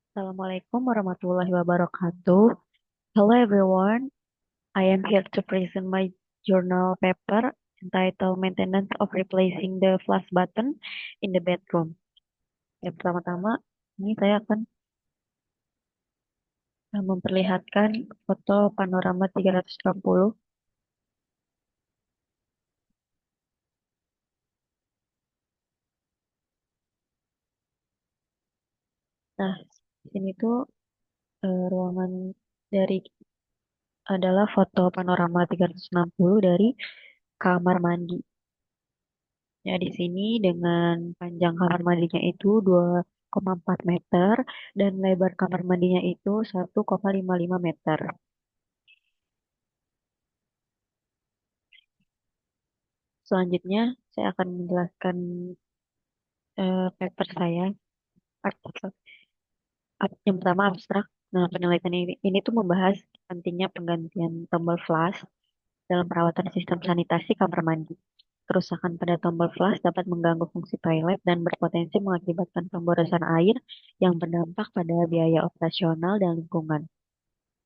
Assalamualaikum warahmatullahi wabarakatuh. Hello everyone, I am here to present my journal paper entitled Maintenance of Replacing the Flash Button in the Bedroom. Pertama-tama, ini saya akan memperlihatkan foto panorama 360. Nah, di sini tuh ruangan dari adalah foto panorama 360 dari kamar mandi. Ya, di sini dengan panjang kamar mandinya itu 2,4 meter dan lebar kamar mandinya itu 1,55 meter. Selanjutnya, saya akan menjelaskan paper saya. Artikel. Yang pertama abstrak. Nah, penelitian ini tuh membahas pentingnya penggantian tombol flush dalam perawatan sistem sanitasi kamar mandi. Kerusakan pada tombol flush dapat mengganggu fungsi toilet dan berpotensi mengakibatkan pemborosan air yang berdampak pada biaya operasional dan lingkungan.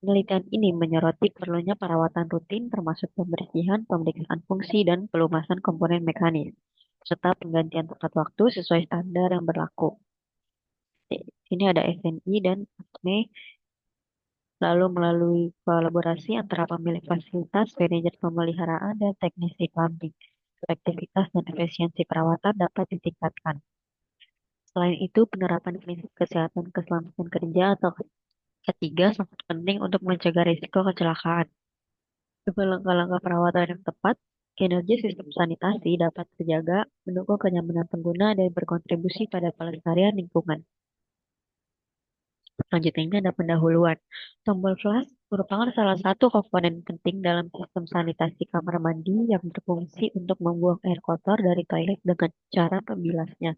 Penelitian ini menyoroti perlunya perawatan rutin termasuk pembersihan, pemeriksaan fungsi, dan pelumasan komponen mekanis, serta penggantian tepat waktu sesuai standar yang berlaku. Ini ada SNI dan ASME, lalu melalui kolaborasi antara pemilik fasilitas, manajer pemeliharaan, dan teknisi plumbing. Efektivitas dan efisiensi perawatan dapat ditingkatkan. Selain itu, penerapan prinsip kesehatan keselamatan kerja atau ketiga sangat penting untuk mencegah risiko kecelakaan. Dengan langkah-langkah perawatan yang tepat, kinerja sistem sanitasi dapat terjaga, mendukung kenyamanan pengguna, dan berkontribusi pada pelestarian lingkungan. Selanjutnya ini ada pendahuluan. Tombol flush merupakan salah satu komponen penting dalam sistem sanitasi kamar mandi yang berfungsi untuk membuang air kotor dari toilet dengan cara membilasnya.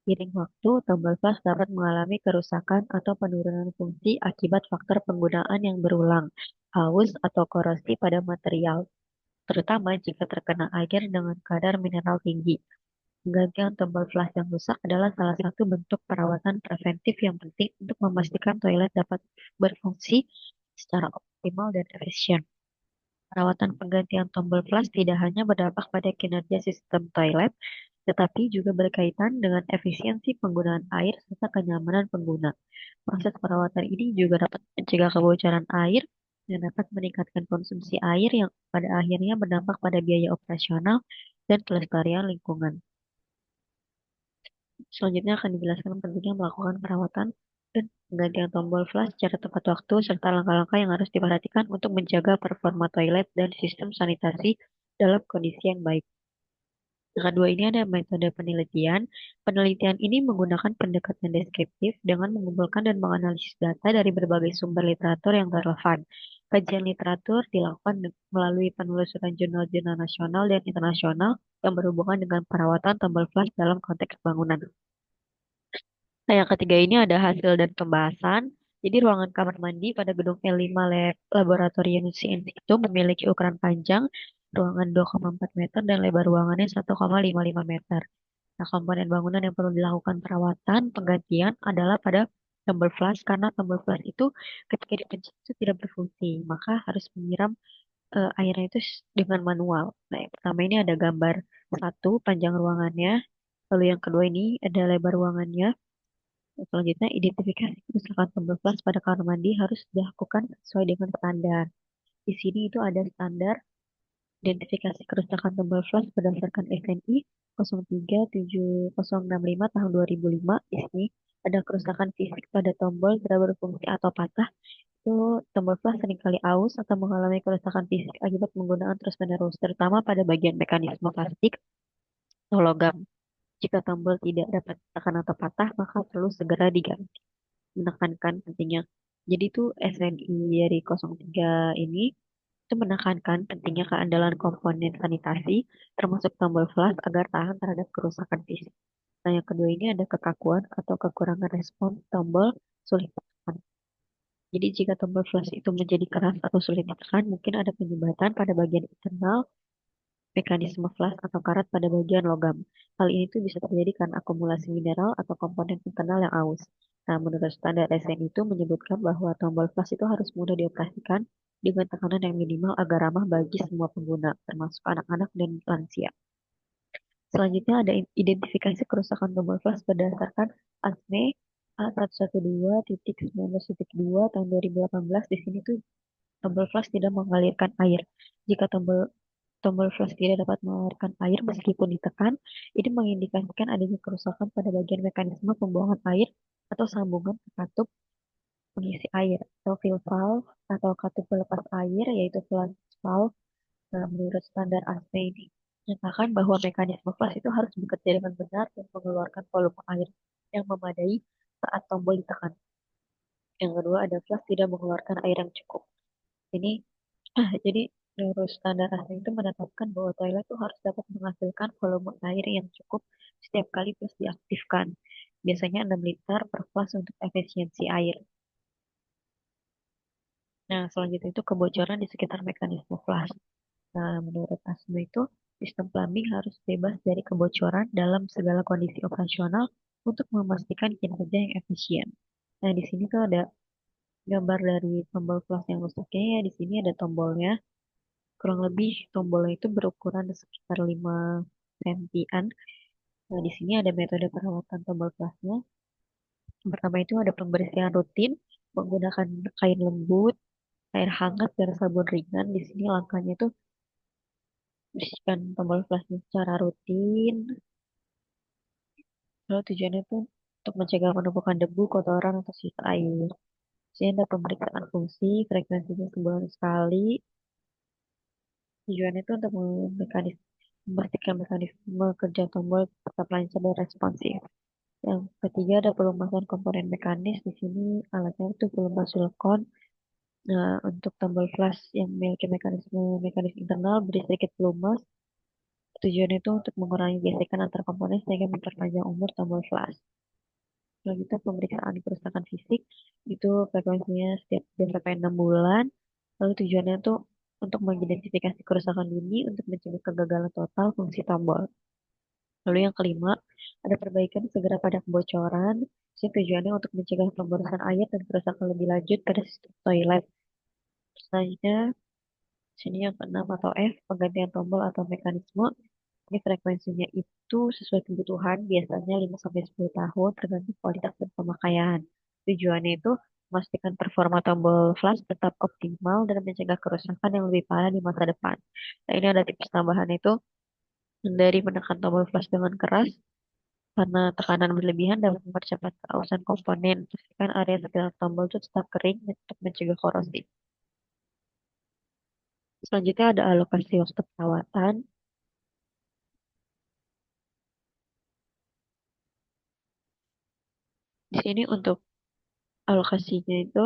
Seiring waktu, tombol flush dapat mengalami kerusakan atau penurunan fungsi akibat faktor penggunaan yang berulang, haus atau korosi pada material, terutama jika terkena air dengan kadar mineral tinggi. Penggantian tombol flush yang rusak adalah salah satu bentuk perawatan preventif yang penting untuk memastikan toilet dapat berfungsi secara optimal dan efisien. Perawatan penggantian tombol flush tidak hanya berdampak pada kinerja sistem toilet, tetapi juga berkaitan dengan efisiensi penggunaan air serta kenyamanan pengguna. Proses perawatan ini juga dapat mencegah kebocoran air dan dapat meningkatkan konsumsi air yang pada akhirnya berdampak pada biaya operasional dan kelestarian lingkungan. Selanjutnya akan dijelaskan pentingnya melakukan perawatan dan penggantian tombol flush secara tepat waktu serta langkah-langkah yang harus diperhatikan untuk menjaga performa toilet dan sistem sanitasi dalam kondisi yang baik. Yang kedua ini ada metode penelitian. Penelitian ini menggunakan pendekatan deskriptif dengan mengumpulkan dan menganalisis data dari berbagai sumber literatur yang relevan. Kajian literatur dilakukan melalui penelusuran jurnal-jurnal nasional dan internasional yang berhubungan dengan perawatan tombol flush dalam konteks bangunan. Nah, yang ketiga ini ada hasil dan pembahasan. Jadi ruangan kamar mandi pada gedung L5 Laboratorium CNC itu memiliki ukuran panjang ruangan 2,4 meter dan lebar ruangannya 1,55 meter. Nah, komponen bangunan yang perlu dilakukan perawatan penggantian adalah pada tombol flush karena tombol flush itu ketika dipencet itu tidak berfungsi, maka harus menyiram airnya itu dengan manual. Nah, yang pertama ini ada gambar satu panjang ruangannya, lalu yang kedua ini ada lebar ruangannya. Selanjutnya, identifikasi kerusakan tombol flush pada kamar mandi harus dilakukan sesuai dengan standar. Di sini itu ada standar identifikasi kerusakan tombol flush berdasarkan SNI 037065 tahun 2005. Di sini ada kerusakan fisik pada tombol tidak berfungsi atau patah. Itu tombol flush seringkali aus atau mengalami kerusakan fisik akibat penggunaan terus-menerus, terutama pada bagian mekanisme plastik atau logam. Jika tombol tidak dapat ditekan atau patah, maka perlu segera diganti. Menekankan pentingnya. Jadi itu SNI dari 03 ini itu menekankan pentingnya keandalan komponen sanitasi termasuk tombol flush agar tahan terhadap kerusakan fisik. Nah, yang kedua ini ada kekakuan atau kekurangan respon tombol sulit ditekan. Jadi jika tombol flush itu menjadi keras atau sulit ditekan, mungkin ada penyumbatan pada bagian internal mekanisme flush atau karat pada bagian logam. Hal ini tuh bisa terjadi karena akumulasi mineral atau komponen internal yang aus. Nah, menurut standar SN itu menyebutkan bahwa tombol flash itu harus mudah dioperasikan dengan tekanan yang minimal agar ramah bagi semua pengguna, termasuk anak-anak dan lansia. Selanjutnya ada identifikasi kerusakan tombol flash berdasarkan ASME A112.19.2 tahun 2018. Di sini tuh tombol flash tidak mengalirkan air. Jika tombol flash tidak dapat mengalirkan air meskipun ditekan, ini mengindikasikan adanya kerusakan pada bagian mekanisme pembuangan air atau sambungan ke katup pengisi air atau fill valve atau katup pelepas air yaitu flash valve. Nah, menurut standar ASME ini menyatakan bahwa mekanisme flash itu harus bekerja dengan benar dan mengeluarkan volume air yang memadai saat tombol ditekan. Yang kedua ada flash tidak mengeluarkan air yang cukup. Ini jadi menurut standar ASME itu menetapkan bahwa toilet itu harus dapat menghasilkan volume air yang cukup setiap kali flash diaktifkan. Biasanya 6 liter per flash untuk efisiensi air. Nah, selanjutnya itu kebocoran di sekitar mekanisme flash. Nah, menurut ASME itu sistem plumbing harus bebas dari kebocoran dalam segala kondisi operasional untuk memastikan kinerja yang efisien. Nah, di sini tuh ada gambar dari tombol flash yang rusaknya ya. Di sini ada tombolnya. Kurang lebih tombolnya itu berukuran sekitar 5 sentian. Nah, di sini ada metode perawatan tombol flashnya. Yang pertama itu ada pembersihan rutin menggunakan kain lembut, air hangat, dan sabun ringan. Di sini langkahnya itu bersihkan tombol flashnya secara rutin. Lalu tujuannya itu untuk mencegah penumpukan debu, kotoran, atau sisa air. Jadi ada pemeriksaan fungsi, frekuensinya sebulan sekali. Tujuannya itu untuk memastikan mekanisme kerja tombol tetap lancar dan responsif. Yang ketiga ada pelumasan komponen mekanis. Di sini alatnya itu pelumas silikon. Nah, untuk tombol flash yang memiliki mekanisme internal beri sedikit pelumas. Tujuannya itu untuk mengurangi gesekan antar komponen sehingga memperpanjang umur tombol flash. Selanjutnya pemeriksaan kerusakan fisik itu frekuensinya setiap 3 sampai 6 bulan. Lalu tujuannya tuh untuk mengidentifikasi kerusakan dini untuk mencegah kegagalan total fungsi tombol. Lalu yang kelima, ada perbaikan segera pada kebocoran. Ini tujuannya untuk mencegah pemborosan air dan kerusakan lebih lanjut pada sistem toilet. Selanjutnya, sini yang keenam atau F, penggantian tombol atau mekanisme. Ini frekuensinya itu sesuai kebutuhan, biasanya 5 sampai 10 tahun, tergantung kualitas dan pemakaian. Tujuannya itu memastikan performa tombol flash tetap optimal dan mencegah kerusakan yang lebih parah di masa depan. Nah, ini ada tips tambahan itu, hindari menekan tombol flash dengan keras, karena tekanan berlebihan dapat mempercepat keausan komponen. Pastikan area sekitar tombol itu tetap kering untuk mencegah korosi. Selanjutnya ada alokasi waktu perawatan. Di sini untuk alokasinya itu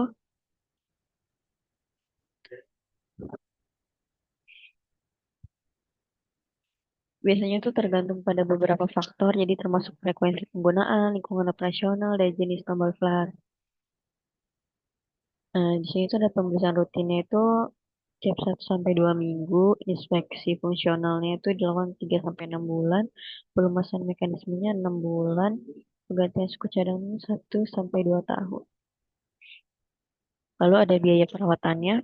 biasanya itu tergantung pada beberapa faktor, jadi termasuk frekuensi penggunaan, lingkungan operasional, dan jenis tombol flash. Nah, di sini itu ada pemeriksaan rutinnya itu tiap 1 sampai 2 minggu, inspeksi fungsionalnya itu dilakukan 3 sampai 6 bulan, pelumasan mekanismenya 6 bulan, penggantian suku cadangnya 1 sampai 2 tahun. Lalu ada biaya perawatannya.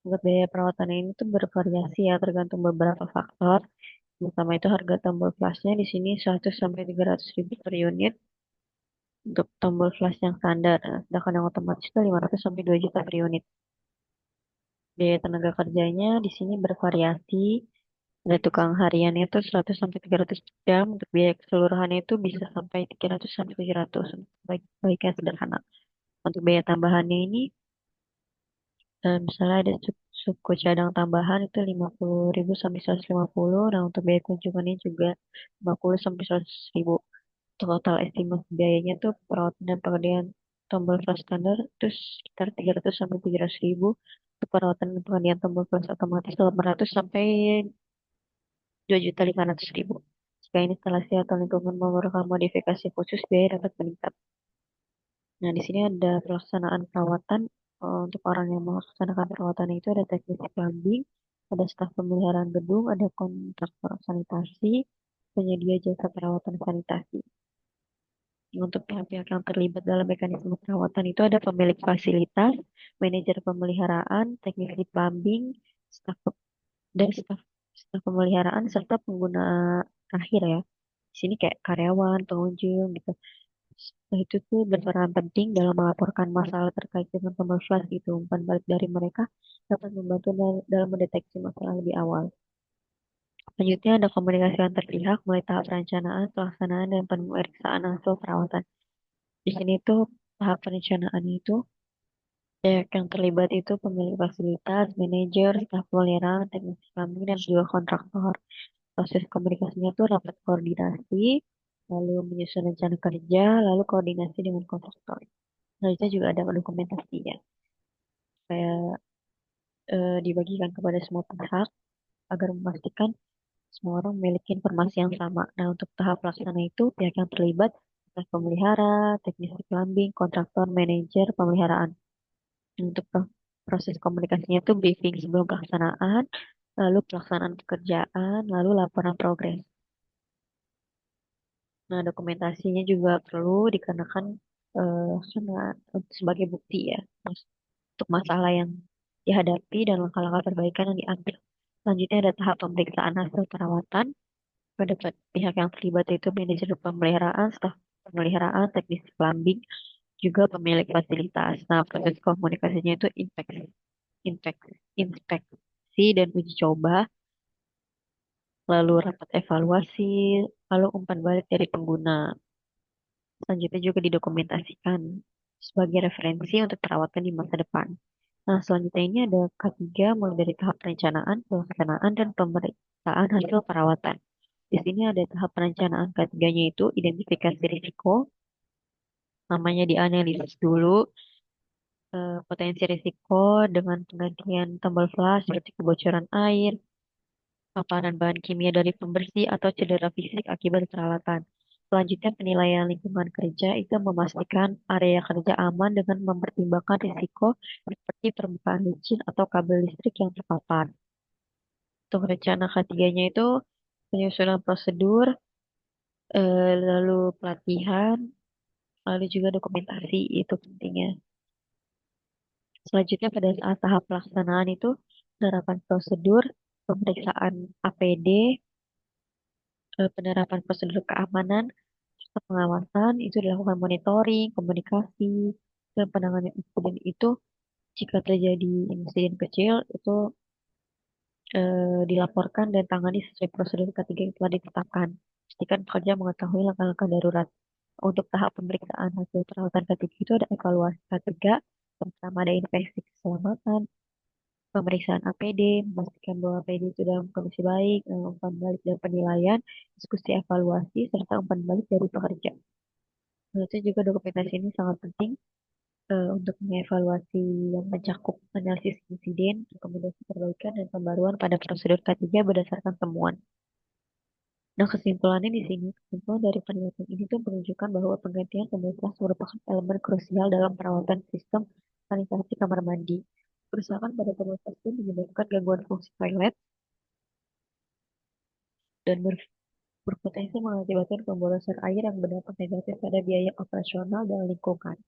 Untuk biaya perawatannya ini tuh bervariasi ya, tergantung beberapa faktor. Pertama itu harga tombol flashnya di sini 100 sampai 300 ribu per unit untuk tombol flash yang standar. Nah, sedangkan yang otomatis itu 500 sampai 2 juta per unit. Biaya tenaga kerjanya di sini bervariasi. Ada tukang hariannya itu 100 sampai 300 jam. Untuk biaya keseluruhannya itu bisa sampai 300 sampai 700 untuk baik yang sederhana. Untuk biaya tambahannya ini misalnya ada suku cadang tambahan itu 50 ribu sampai 150. Nah, untuk biaya kunjungannya juga 50 sampai 100 ribu. Total estimasi biayanya tuh perawatan dan pengerjaan tombol flash standar itu sekitar 300 sampai 700 ribu. Untuk perawatan dan pengerjaan tombol flash otomatis 800 sampai 2.500.000. Jika instalasi atau lingkungan memerlukan modifikasi khusus, biaya dapat meningkat. Nah, di sini ada pelaksanaan perawatan. Untuk orang yang melaksanakan perawatan itu ada teknisi plumbing, ada staf pemeliharaan gedung, ada kontraktor sanitasi, penyedia jasa perawatan sanitasi. Untuk pihak-pihak yang terlibat dalam mekanisme perawatan itu ada pemilik fasilitas, manajer pemeliharaan, teknisi plumbing, staf dan staf pemeliharaan serta pengguna akhir ya. Di sini kayak karyawan, pengunjung gitu. Nah, itu tuh berperan penting dalam melaporkan masalah terkait dengan pemerflas gitu. Umpan balik dari mereka dapat membantu dalam mendeteksi masalah lebih awal. Selanjutnya ada komunikasi antar pihak mulai tahap perencanaan, pelaksanaan, dan pemeriksaan hasil perawatan. Di sini tuh tahap perencanaan itu pihak yang terlibat itu pemilik fasilitas, manajer, staf pemeliharaan, teknisi kami, dan juga kontraktor. Proses komunikasinya tuh rapat koordinasi, lalu menyusun rencana kerja, lalu koordinasi dengan kontraktor. Nah, itu juga ada dokumentasinya. Kayak dibagikan kepada semua pihak agar memastikan semua orang memiliki informasi yang sama. Nah, untuk tahap pelaksana itu pihak yang terlibat, staf pemelihara, teknisi plumbing, kontraktor, manajer pemeliharaan. Untuk proses komunikasinya itu briefing sebelum pelaksanaan, lalu pelaksanaan pekerjaan, lalu laporan progres. Nah, dokumentasinya juga perlu dikarenakan karena sebagai bukti ya, untuk masalah yang dihadapi dan langkah-langkah perbaikan yang diambil. Selanjutnya ada tahap pemeriksaan hasil perawatan. Pada pihak yang terlibat itu manajer pemeliharaan, staf pemeliharaan, teknisi plumbing, juga pemilik fasilitas. Nah, proses komunikasinya itu inspeksi dan uji coba, lalu rapat evaluasi, lalu umpan balik dari pengguna. Selanjutnya juga didokumentasikan sebagai referensi untuk perawatan di masa depan. Nah, selanjutnya ini ada K3 mulai dari tahap perencanaan, pelaksanaan, dan pemeriksaan hasil perawatan. Di sini ada tahap perencanaan K3-nya itu identifikasi risiko, namanya dianalisis dulu potensi risiko dengan penggantian tombol flash seperti kebocoran air, paparan bahan kimia dari pembersih atau cedera fisik akibat peralatan. Selanjutnya penilaian lingkungan kerja itu memastikan area kerja aman dengan mempertimbangkan risiko seperti permukaan licin atau kabel listrik yang terpapar. Untuk rencana K3-nya itu penyusunan prosedur, lalu pelatihan, lalu juga dokumentasi itu pentingnya. Selanjutnya pada saat tahap pelaksanaan itu penerapan prosedur, pemeriksaan APD, penerapan prosedur keamanan, serta pengawasan itu dilakukan monitoring, komunikasi, dan penanganan insiden itu jika terjadi insiden kecil itu dilaporkan dan tangani sesuai prosedur ketiga yang telah ditetapkan. Pastikan pekerja mengetahui langkah-langkah darurat. Untuk tahap pemeriksaan hasil perawatan ketiga itu ada evaluasi ketiga, pertama ada inspeksi keselamatan, pemeriksaan APD, memastikan bahwa APD itu dalam kondisi baik, umpan balik dan penilaian, diskusi evaluasi, serta umpan balik dari pekerja. Menurut juga dokumentasi ini sangat penting untuk mengevaluasi yang mencakup analisis insiden, rekomendasi perbaikan, dan pembaruan pada prosedur K3 berdasarkan temuan. Nah, kesimpulannya di sini, kesimpulan dari penelitian ini tuh menunjukkan bahwa penggantian pembersih merupakan elemen krusial dalam perawatan sistem sanitasi kamar mandi. Kerusakan pada pembersih pun menyebabkan gangguan fungsi toilet dan berpotensi mengakibatkan pemborosan air yang berdampak negatif pada biaya operasional dan lingkungan.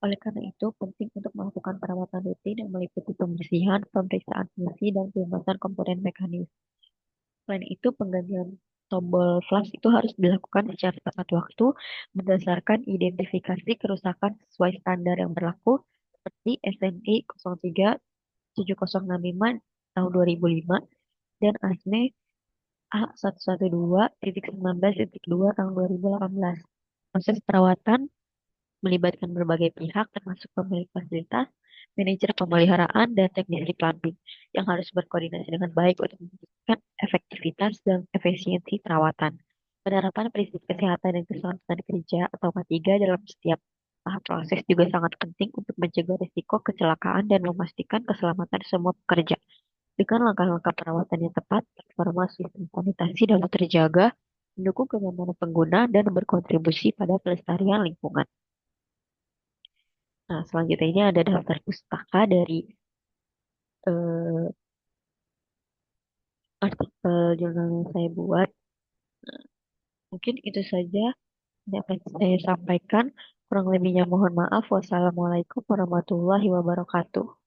Oleh karena itu, penting untuk melakukan perawatan rutin yang meliputi pembersihan, pemeriksaan fungsi, dan pelunasan komponen mekanis. Selain itu, penggantian tombol flash itu harus dilakukan secara tepat waktu berdasarkan identifikasi kerusakan sesuai standar yang berlaku seperti SNI 037065 tahun 2005 dan ASME A112.19.2 tahun 2018. Proses perawatan melibatkan berbagai pihak termasuk pemilik fasilitas, manajer pemeliharaan, dan teknisi plumbing yang harus berkoordinasi dengan baik untuk memastikan efektivitas dan efisiensi perawatan. Penerapan prinsip kesehatan dan keselamatan kerja atau K3 dalam setiap tahap proses juga sangat penting untuk mencegah risiko kecelakaan dan memastikan keselamatan semua pekerja. Dengan langkah-langkah perawatan yang tepat, performa sistem sanitasi dapat terjaga, mendukung kenyamanan pengguna, dan berkontribusi pada pelestarian lingkungan. Nah, selanjutnya ini ada daftar pustaka dari eh, artikel jurnal yang saya buat. Mungkin itu saja Ini akan saya sampaikan. Kurang lebihnya mohon maaf. Wassalamualaikum warahmatullahi wabarakatuh.